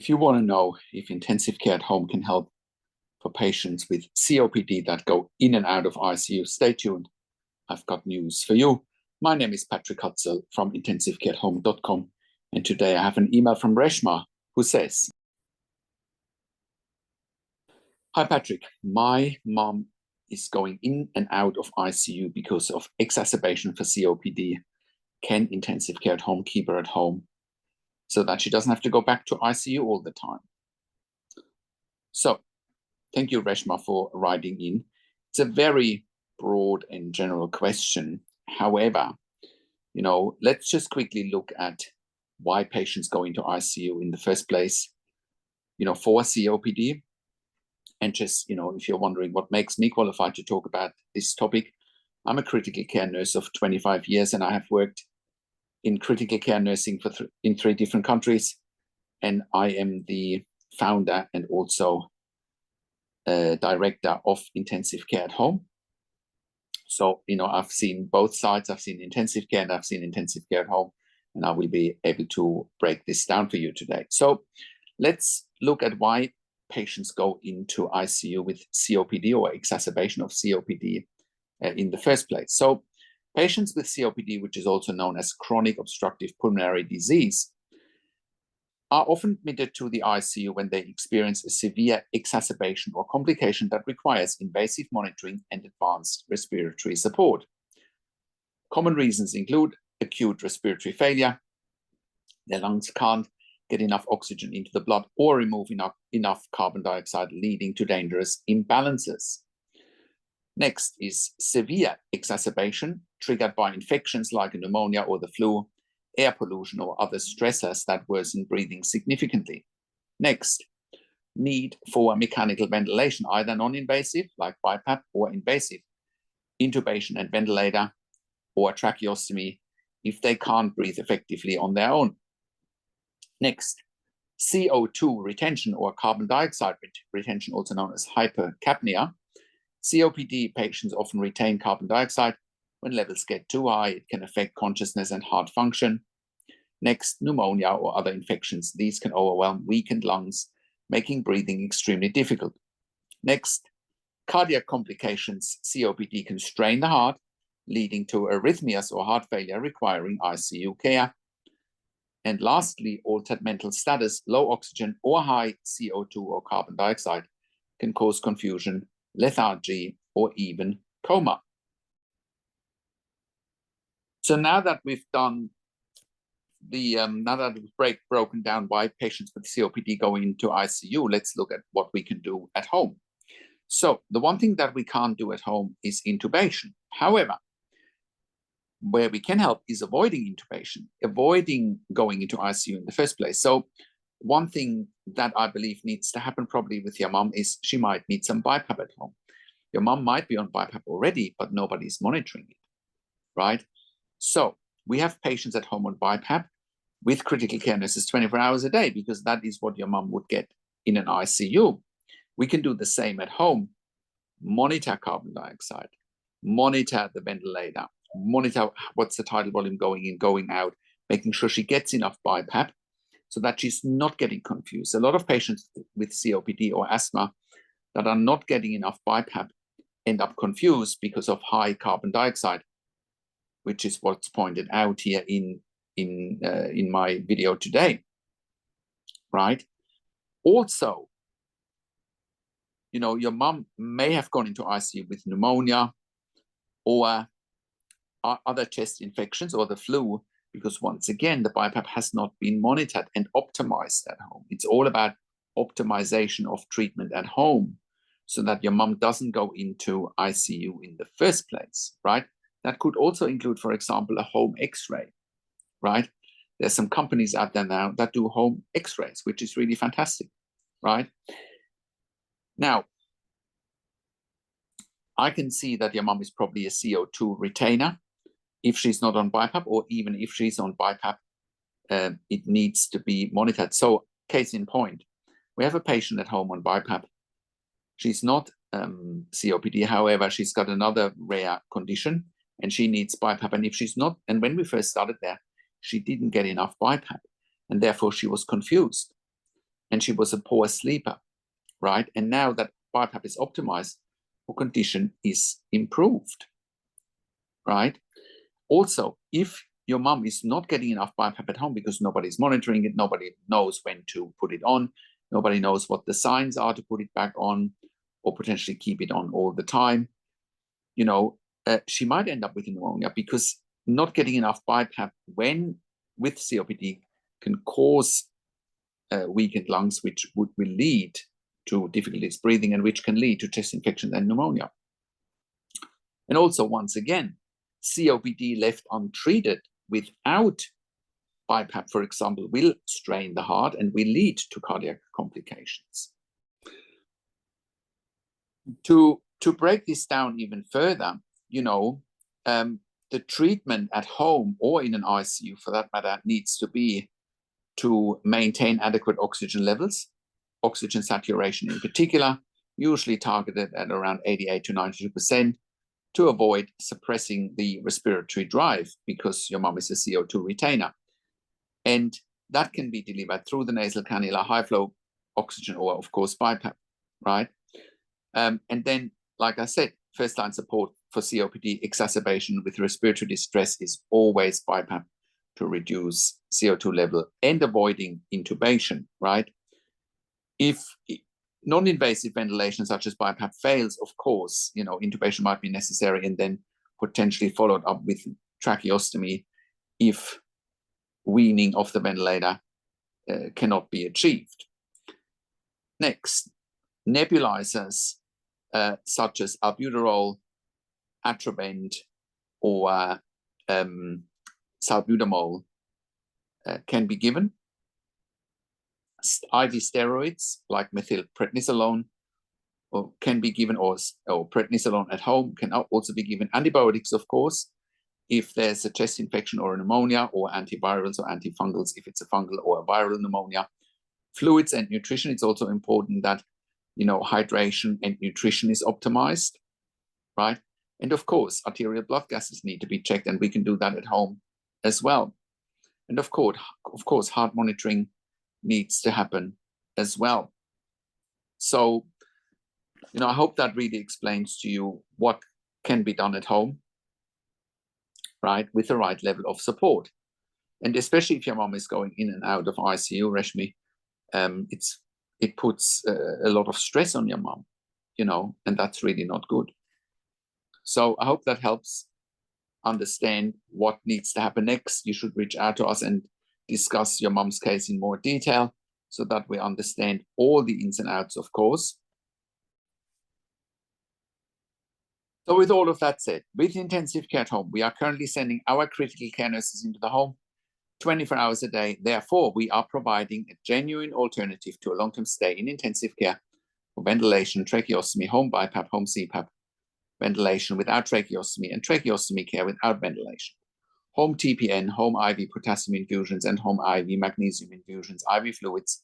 If you want to know if intensive care at home can help for patients with COPD that go in and out of ICU, stay tuned. I've got news for you. My name is Patrick Hutzel from intensivecareathome.com, and today I have an email from Reshma who says, "Hi Patrick, my mom is going in and out of ICU because of exacerbation for COPD. Can intensive care at home keep her at home so that she doesn't have to go back to ICU all the time?" So thank you, Reshma, for writing in. It's a very broad and general question. However, let's just quickly look at why patients go into ICU in the first place, for COPD. And just, if you're wondering what makes me qualified to talk about this topic, I'm a critical care nurse of 25 years, and I have worked in critical care nursing in 3 different countries. And I am the founder and also director of intensive care at home. So, I've seen both sides. I've seen intensive care and I've seen intensive care at home, and I will be able to break this down for you today. So let's look at why patients go into ICU with COPD or exacerbation of COPD in the first place. So patients with COPD, which is also known as chronic obstructive pulmonary disease, are often admitted to the ICU when they experience a severe exacerbation or complication that requires invasive monitoring and advanced respiratory support. Common reasons include acute respiratory failure. Their lungs can't get enough oxygen into the blood or remove enough carbon dioxide, leading to dangerous imbalances. Next is severe exacerbation triggered by infections like pneumonia or the flu, air pollution, or other stressors that worsen breathing significantly. Next, need for mechanical ventilation, either non-invasive like BiPAP or invasive, intubation and ventilator, or tracheostomy if they can't breathe effectively on their own. Next, CO2 retention or carbon dioxide retention, also known as hypercapnia. COPD patients often retain carbon dioxide. When levels get too high, it can affect consciousness and heart function. Next, pneumonia or other infections. These can overwhelm weakened lungs, making breathing extremely difficult. Next, cardiac complications. COPD can strain the heart, leading to arrhythmias or heart failure requiring ICU care. And lastly, altered mental status, low oxygen or high CO2 or carbon dioxide can cause confusion, lethargy, or even coma. So now that we've done now that we've broken down why patients with COPD go into ICU, let's look at what we can do at home. So the one thing that we can't do at home is intubation. However, where we can help is avoiding intubation, avoiding going into ICU in the first place. So one thing that I believe needs to happen probably with your mom is she might need some BiPAP at home. Your mom might be on BiPAP already, but nobody's monitoring it, right? So we have patients at home on BiPAP with critical care nurses 24 hours a day, because that is what your mom would get in an ICU. We can do the same at home. Monitor carbon dioxide, monitor the ventilator, monitor what's the tidal volume going in, going out, making sure she gets enough BiPAP so that she's not getting confused. A lot of patients with COPD or asthma that are not getting enough BiPAP end up confused because of high carbon dioxide, which is what's pointed out here in my video today, right? Also, your mom may have gone into ICU with pneumonia or other chest infections or the flu, because once again, the BiPAP has not been monitored and optimized at home. It's all about optimization of treatment at home so that your mom doesn't go into ICU in the first place, right? That could also include, for example, a home X-ray, right? There's some companies out there now that do home X-rays, which is really fantastic, right? Now, I can see that your mom is probably a CO2 retainer. If she's not on BiPAP, or even if she's on BiPAP, it needs to be monitored. So case in point, we have a patient at home on BiPAP. She's not COPD, however, she's got another rare condition and she needs BiPAP. And if she's not, and when we first started there, she didn't get enough BiPAP and therefore she was confused. and she was a poor sleeper, right? And now that BiPAP is optimized, her condition is improved, right? Also, if your mom is not getting enough BiPAP at home because nobody's monitoring it, nobody knows when to put it on, nobody knows what the signs are to put it back on, or potentially keep it on all the time, you know, she might end up with pneumonia, because not getting enough BiPAP when with COPD can cause weakened lungs, which will lead to difficulties breathing, and which can lead to chest infection and pneumonia. And also, once again, COPD left untreated without BiPAP, for example, will strain the heart and will lead to cardiac complications. To break this down even further, you know, the treatment at home or in an ICU, for that matter, needs to be to maintain adequate oxygen levels, oxygen saturation in particular, usually targeted at around 88 to 92%, to avoid suppressing the respiratory drive, because your mom is a CO2 retainer. And that can be delivered through the nasal cannula, high flow oxygen, or of course BiPAP, right? And then, like I said, first line support for COPD exacerbation with respiratory distress is always BiPAP to reduce CO2 level and avoiding intubation, right? If non-invasive ventilation such as BiPAP fails, of course, you know, intubation might be necessary, and then potentially followed up with tracheostomy if weaning off the ventilator cannot be achieved. Next, nebulizers such as albuterol, Atrovent, or salbutamol can be given. IV steroids like methylprednisolone can be given, or prednisolone at home can also be given. Antibiotics, of course, if there's a chest infection or a pneumonia, or antivirals or antifungals if it's a fungal or a viral pneumonia. Fluids and nutrition, it's also important that, you know, hydration and nutrition is optimized, right? And of course, arterial blood gases need to be checked, and we can do that at home as well. And of course, heart monitoring needs to happen as well. So, you know, I hope that really explains to you what can be done at home, right, with the right level of support. And especially if your mom is going in and out of ICU, Reshmi, it puts a lot of stress on your mom, you know, and that's really not good. So I hope that helps understand what needs to happen next. You should reach out to us and discuss your mom's case in more detail, so that we understand all the ins and outs, of course. So with all of that said, with intensive care at home, we are currently sending our critical care nurses into the home 24 hours a day. Therefore, we are providing a genuine alternative to a long-term stay in intensive care for ventilation, tracheostomy, home BiPAP, home CPAP, ventilation without tracheostomy, and tracheostomy care without ventilation, home TPN, home IV potassium infusions, and home IV magnesium infusions, IV fluids,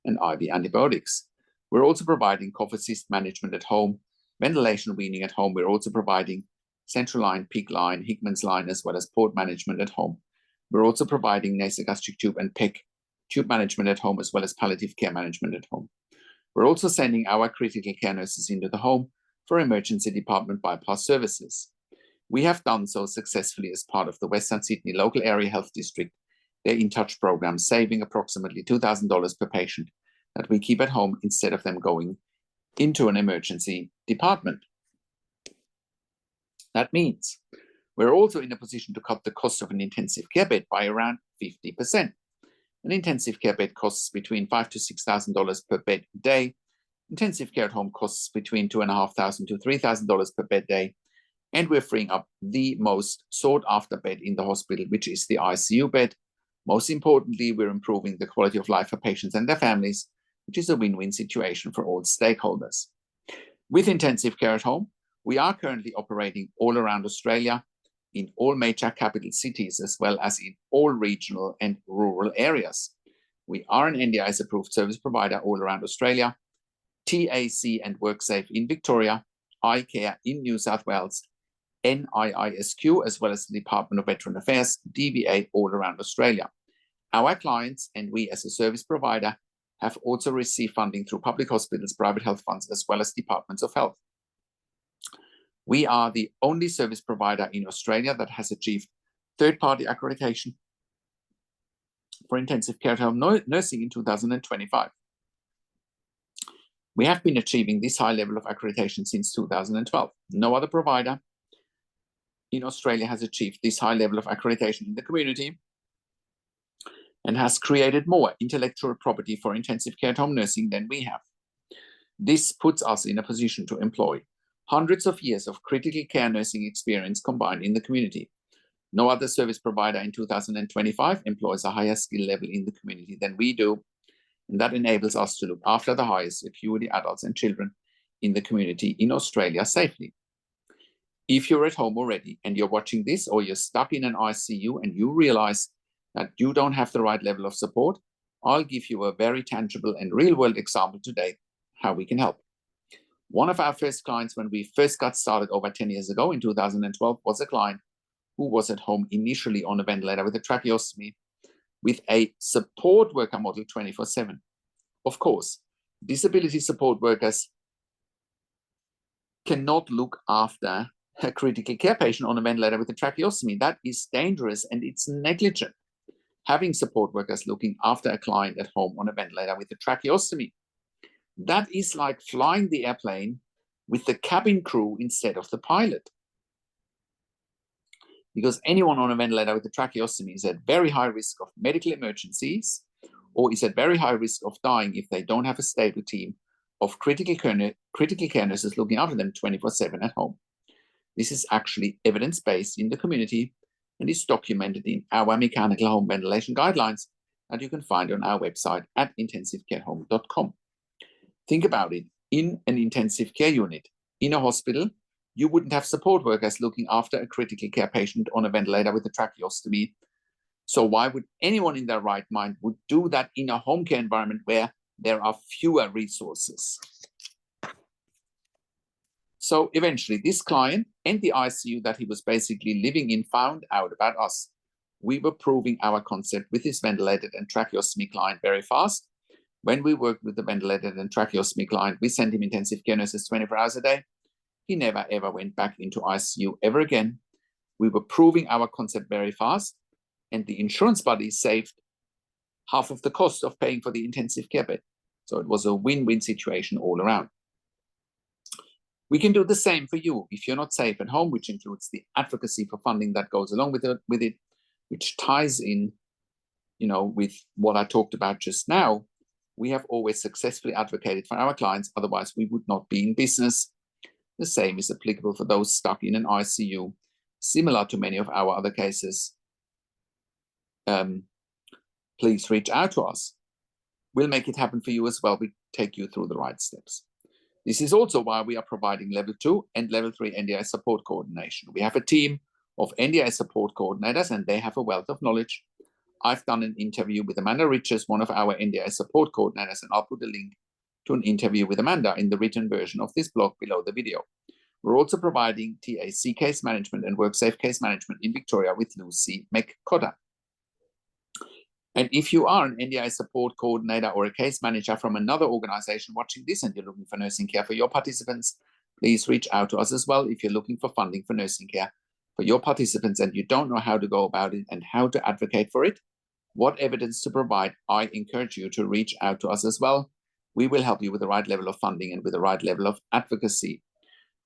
and IV antibiotics. We're also providing cough assist management at home, ventilation weaning at home. We're also providing central line, PICC line, Hickman's line, as well as port management at home. We're also providing nasogastric tube and PEG tube management at home, as well as palliative care management at home. We're also sending our critical care nurses into the home for emergency department bypass services. We have done so successfully as part of the Western Sydney Local Area Health District, their In Touch program, saving approximately $2,000 per patient that we keep at home instead of them going into an emergency department. That means we're also in a position to cut the cost of an intensive care bed by around 50%. An intensive care bed costs between $5,000 to $6,000 per bed a day. Intensive care at home costs between $2,500 to $3,000 per bed day. And we're freeing up the most sought after bed in the hospital, which is the ICU bed. Most importantly, we're improving the quality of life for patients and their families, which is a win-win situation for all stakeholders. With intensive care at home, we are currently operating all around Australia, in all major capital cities, as well as in all regional and rural areas. We are an NDIS approved service provider all around Australia, TAC and WorkSafe in Victoria, iCare in New South Wales, NIISQ, as well as the Department of Veteran Affairs, DVA, all around Australia. Our clients and we as a service provider have also received funding through public hospitals, private health funds, as well as departments of health. We are the only service provider in Australia that has achieved third-party accreditation for intensive care at home nursing in 2025. We have been achieving this high level of accreditation since 2012. No other provider in Australia has achieved this high level of accreditation in the community and has created more intellectual property for intensive care at home nursing than we have. This puts us in a position to employ hundreds of years of critical care nursing experience combined in the community. No other service provider in 2025 employs a higher skill level in the community than we do, and that enables us to look after the highest acuity adults and children in the community in Australia safely. If you're at home already and you're watching this, or you're stuck in an ICU and you realize that you don't have the right level of support, I'll give you a very tangible and real-world example today how we can help. One of our first clients when we first got started over 10 years ago in 2012 was a client who was at home initially on a ventilator with a tracheostomy with a support worker model 24/7. Of course, disability support workers cannot look after a critical care patient on a ventilator with a tracheostomy. That is dangerous and it's negligent. Having support workers looking after a client at home on a ventilator with a tracheostomy, that is like flying the airplane with the cabin crew instead of the pilot. Because anyone on a ventilator with a tracheostomy is at very high risk of medical emergencies or is at very high risk of dying if they don't have a stable team of critical care nurses looking after them 24/7 at home. This is actually evidence-based in the community and is documented in our mechanical home ventilation guidelines that you can find on our website at intensivecarehome.com. Think about it. In an intensive care unit, in a hospital, you wouldn't have support workers looking after a critical care patient on a ventilator with a tracheostomy. So why would anyone in their right mind would do that in a home care environment where there are fewer resources? So eventually this client and the ICU that he was basically living in found out about us. We were proving our concept with this ventilated and tracheostomy client very fast. When we worked with the ventilated and tracheostomy client, we sent him intensive care nurses 24 hours a day. He never ever went back into ICU ever again. We were proving our concept very fast, and the insurance buddy saved half of the cost of paying for the intensive care bed. So it was a win-win situation all around. We can do the same for you if you're not safe at home, which includes the advocacy for funding that goes along with it, which ties in, with what I talked about just now. We have always successfully advocated for our clients, otherwise we would not be in business. The same is applicable for those stuck in an ICU, similar to many of our other cases. Please reach out to us. We'll make it happen for you as well. We take you through the right steps. This is also why we are providing level 2 and level 3 NDI support coordination. We have a team of NDI support coordinators and they have a wealth of knowledge. I've done an interview with Amanda Riches, one of our NDI support coordinators, and I'll put a link to an interview with Amanda in the written version of this blog below the video. We're also providing TAC case management and WorkSafe case management in Victoria with Lucy McCotter. And if you are an NDI support coordinator or a case manager from another organization watching this and you're looking for nursing care for your participants, please reach out to us as well if you're looking for funding for nursing care for your participants and you don't know how to go about it and how to advocate for it, what evidence to provide, I encourage you to reach out to us as well. We will help you with the right level of funding and with the right level of advocacy.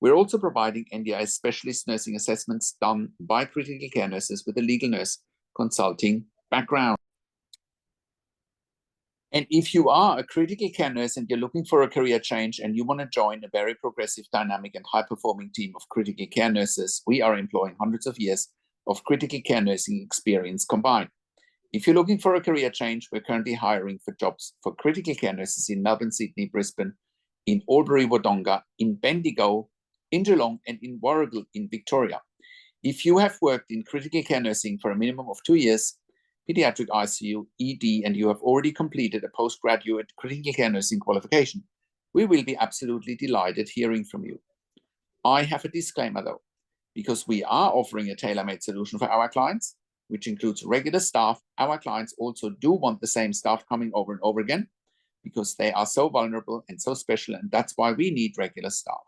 We're also providing NDI specialist nursing assessments done by critical care nurses with a legal nurse consulting background. And if you are a critical care nurse and you're looking for a career change and you want to join a very progressive, dynamic, and high-performing team of critical care nurses, we are employing hundreds of years of critical care nursing experience combined. If you're looking for a career change, we're currently hiring for jobs for critical care nurses in Melbourne, Sydney, Brisbane, in Albury-Wodonga, in Bendigo, in Geelong, and in Warragul in Victoria. If you have worked in critical care nursing for a minimum of 2 years, pediatric ICU, ED, and you have already completed a postgraduate critical care nursing qualification, we will be absolutely delighted hearing from you. I have a disclaimer though, because we are offering a tailor-made solution for our clients, which includes regular staff. Our clients also do want the same staff coming over and over again, because they are so vulnerable and so special, and that's why we need regular staff.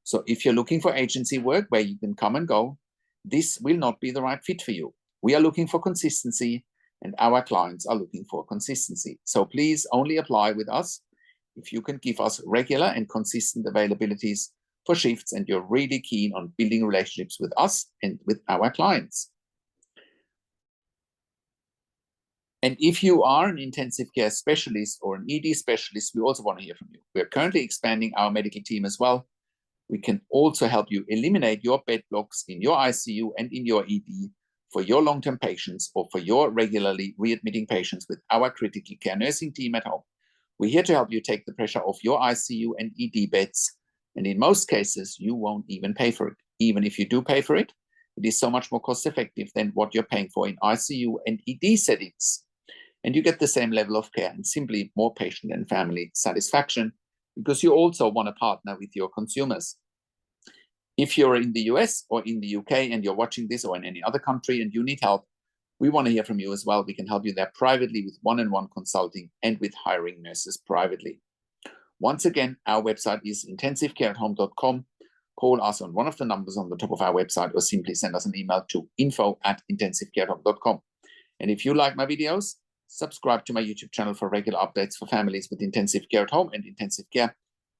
So if you're looking for agency work where you can come and go, this will not be the right fit for you. We are looking for consistency, and our clients are looking for consistency. So please only apply with us if you can give us regular and consistent availabilities for shifts, and you're really keen on building relationships with us and with our clients. And if you are an intensive care specialist or an ED specialist, we also want to hear from you. We're currently expanding our medical team as well. We can also help you eliminate your bed blocks in your ICU and in your ED for your long-term patients or for your regularly readmitting patients with our critical care nursing team at home. We're here to help you take the pressure off your ICU and ED beds. And in most cases, you won't even pay for it. Even if you do pay for it, it is so much more cost-effective than what you're paying for in ICU and ED settings. And you get the same level of care and simply more patient and family satisfaction, because you also want to partner with your consumers. If you're in the US or in the UK and you're watching this, or in any other country, and you need help, we want to hear from you as well. We can help you there privately with one-on-one consulting and with hiring nurses privately. Once again, our website is intensivecareathome.com. Call us on one of the numbers on the top of our website, or simply send us an email to info@intensivecareathome.com. And if you like my videos, subscribe to my YouTube channel for regular updates for families with intensive care at home and intensive care.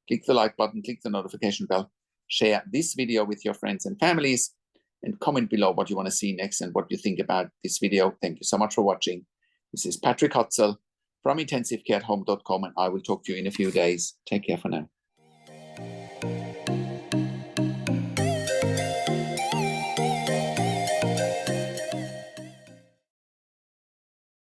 Click the like button, click the notification bell, share this video with your friends and families, and comment below what you want to see next and what you think about this video. Thank you so much for watching. This is Patrick Hutzel from intensivecareathome.com, and I will talk to you in a few days. Take care for now.